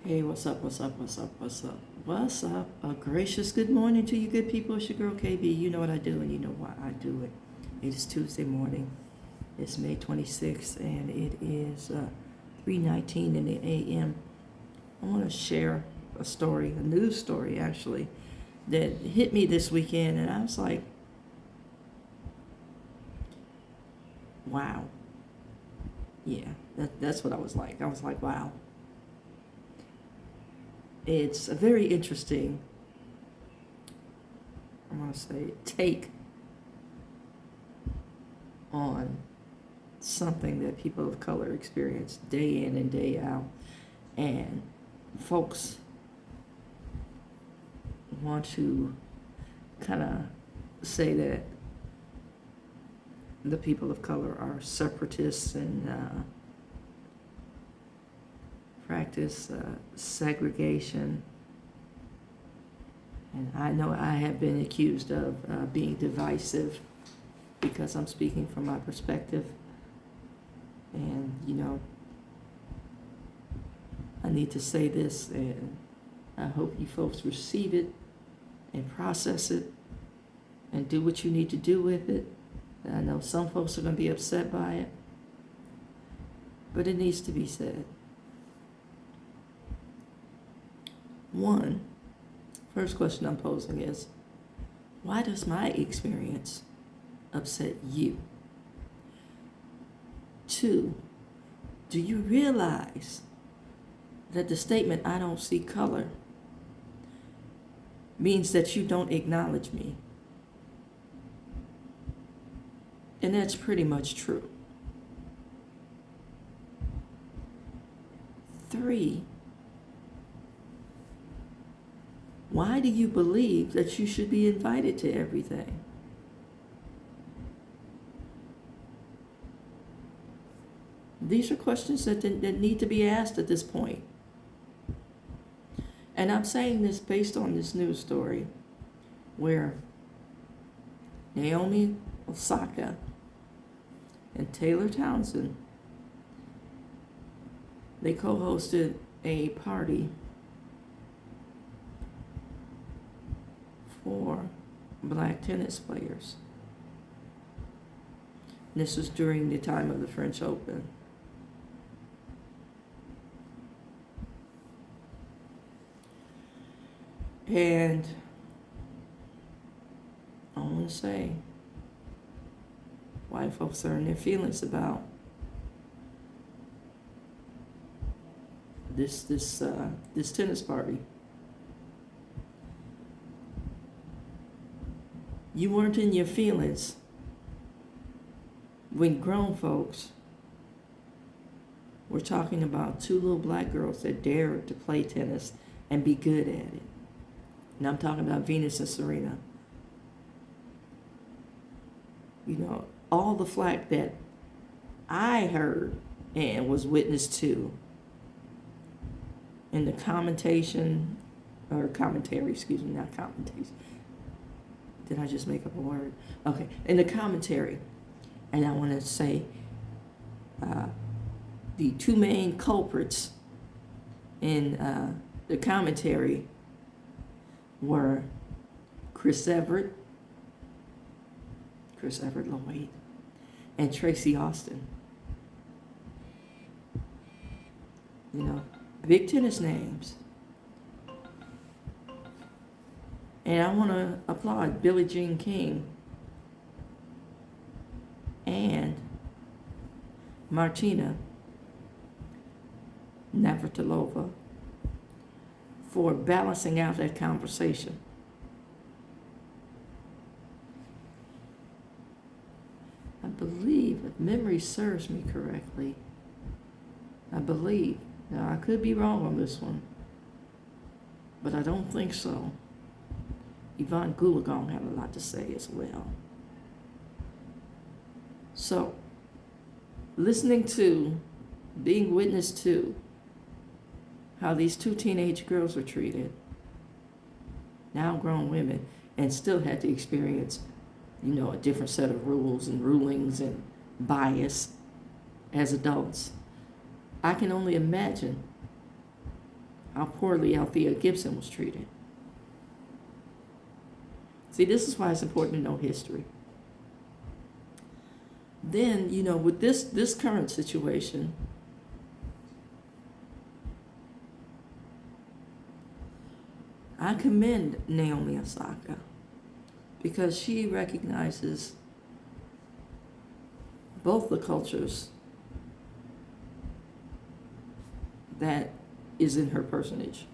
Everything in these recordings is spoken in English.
Hey, what's up, what's up, what's up, what's up, what's up? A gracious good morning to you good people. It's your girl KB. You know what I do and you know why I do it. It is Tuesday morning. It's May 26th and it is 3:19 in the a.m. I want to share a story, a news story actually, that hit me this weekend and I was like, wow. Yeah, that's what I was like. I was like, wow. It's a very interesting, I want to say, take on something that people of color experience day in and day out. And folks want to kind of say that the people of color are separatists and practice segregation. And I know I have been accused of being divisive because I'm speaking from my perspective. And, I need to say this, and I hope you folks receive it and process it and do what you need to do with it. I know some folks are going to be upset by it, but it needs to be said. First question I'm posing is, why does my experience upset you? 2, do you realize that the statement, I don't see color, means that you don't acknowledge me? And that's pretty much true. 3, why do you believe that you should be invited to everything? These are questions that need to be asked at this point. And I'm saying this based on this news story where Naomi Osaka and Taylor Townsend, they co-hosted a party for black tennis players. This was during the time of the French Open. And I want to say, white folks are in their feelings about this tennis party. You weren't in your feelings when grown folks were talking about 2 little black girls that dared to play tennis and be good at it. And I'm talking about Venus and Serena. All the flack that I heard and was witness to in the commentary, not commentation. Did I just make up a word? Okay, in the commentary. And I want to say the 2 main culprits in the commentary were Chris Evert Lloyd, and Tracy Austin. Big tennis names. And I want to applaud Billie Jean King and Martina Navratilova for balancing out that conversation. I believe, if memory serves me correctly, now I could be wrong on this one, but I don't think so, Yvonne Goolagong had a lot to say as well. So, being witness to how these 2 teenage girls were treated, now grown women, and still had to experience, a different set of rules and rulings and bias as adults. I can only imagine how poorly Althea Gibson was treated. See, this is why it's important to know history. Then, with this current situation, I commend Naomi Osaka because she recognizes both the cultures that is in her personage.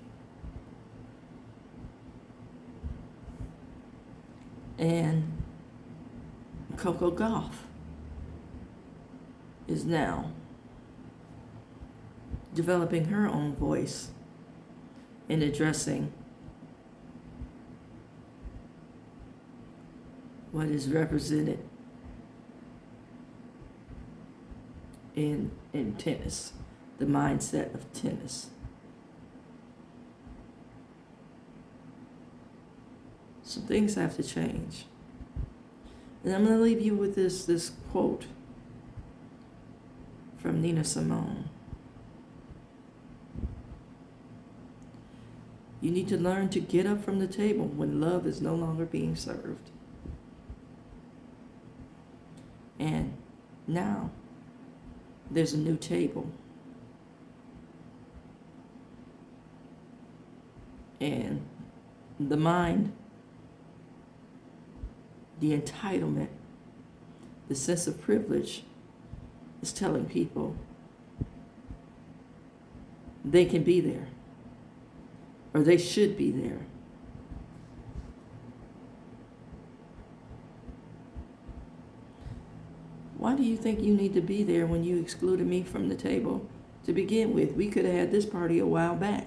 And Coco Gauff is now developing her own voice in addressing what is represented in tennis, the mindset of tennis. Some things have to change. And I'm going to leave you with this quote from Nina Simone. You need to learn to get up from the table when love is no longer being served. And now there's a new table. And the mind, the entitlement, the sense of privilege is telling people they can be there, or they should be there. Why do you think you need to be there when you excluded me from the table to begin with? We could have had this party a while back.